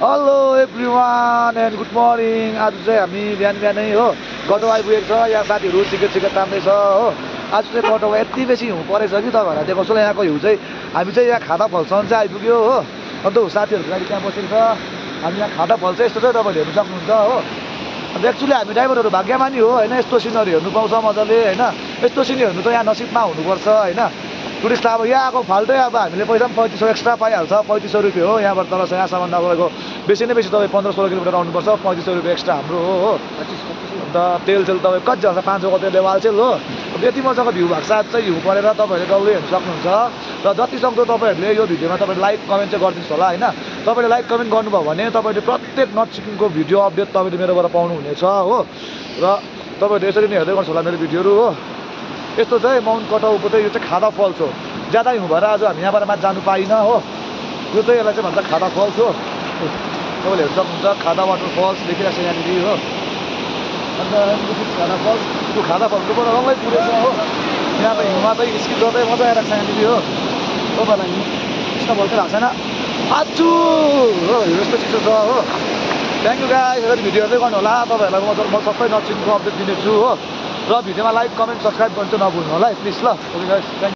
Hello everyone and good morning. आज चाहिँ हामी बिहानै हो गटो आइपुगेको छ। यहाँ साथीहरू सिकेट तान्दैछ हो। आज चाहिँ गटोमा यति बेसी हिउँ परेछ कि तपाईँहरूलाई देखाउँछु। यहाँको हिउँ चाहिँ हामी चाहिँ यहाँ खादा फलसम्म चाहिँ आइपुग्यो हो। अन्त साथीहरूको लागि त्यहाँ बसेको छ। हामी यहाँ खादा फल चाहिँ यस्तो चाहिँ तपाईँले हेर्नु सक्नुहुन्छ हो। अन्त एक्चुअली हामी ड्राइभरहरू भाग्यमानी हो होइन, यस्तो सिनहरू हेर्नु पाउँछ मजाले होइन। यस्तो सिन हेर्नु त यहाँ नसिबमा हुनुपर्छ होइन। टुरिस्ट अब यहाँ आएको फाल्टै अब हामीले पैसा पनि 3500 एक्स्ट्रा पाइहाल्छ। 3500 रुपियाँ हो यहाँबाट तल यहाँसम्म तपाईँको बेसी नै बेसी तपाईँ 15-16 किलोमिटर आउनुपर्छ। 3500 रुपियाँ एक्स्ट्रा हाम्रो हो। अन्त तेल तपाईँ कति जान्छ 500को तेलले वाल्छेल हो। यति मजाको भ्यू भएको साथ चाहिँ हिउँ परेर तपाईँहरूले डल्लै हेर्नु सक्नुहुन्छ। र जति सक्दो तपाईँहरूले यो भिडियोमा तपाईँले लाइक कमेन्ट चाहिँ गरिदिनुहोस् होला होइन। तपाईँले लाइक कमेन्ट गर्नुभयो भने तपाईँले प्रत्येक नर्थ सिक्किमको भिडियो अपडेट तपाईँले मेरोबाट पाउनुहुनेछ हो। र तपाईँहरूले यसरी नै हेर्दै गर्नुहोस् होला मेरो भिडियोहरू हो। यस्तो चाहिँ माउन्ट कटाउको चाहिँ यो चाहिँ खादा फल्स हो। ज्यादा हिउँ भएर आज हामी यहाँबाट माथि जानु पाइनँ हो। यो चाहिँ यसलाई चाहिँ भन्छ खादा फल्स हो। तपाईँले हेर्नु सक्नुहुन्छ खादा वाटरफल्स देखिरहेको छ यहाँनिर हो। अन्त खादा फल्स त्यो खादा फल्सको पनि रङै पुगेछ हो। यहाँ त हिउँमा चाहिँ स्किप गर्दै मजा आइरहेको छ यहाँनिर हो। तपाईँहरूलाई यस्तो भल्कै भएको छैन आजु हो। यस्तो चिसो छ हो। Thank you guys. यसरी भिडियो हेर्दै गर्नु होला। तपाईँहरूलाई म सबै नर्थ सिक्किमको अपडेट दिनेछु हो। र भिडियोमा लाइक कमेन्ट सब्सक्राइब गर्नु चाहिँ नभुल्नु होला है प्लिज ल। Okay guys.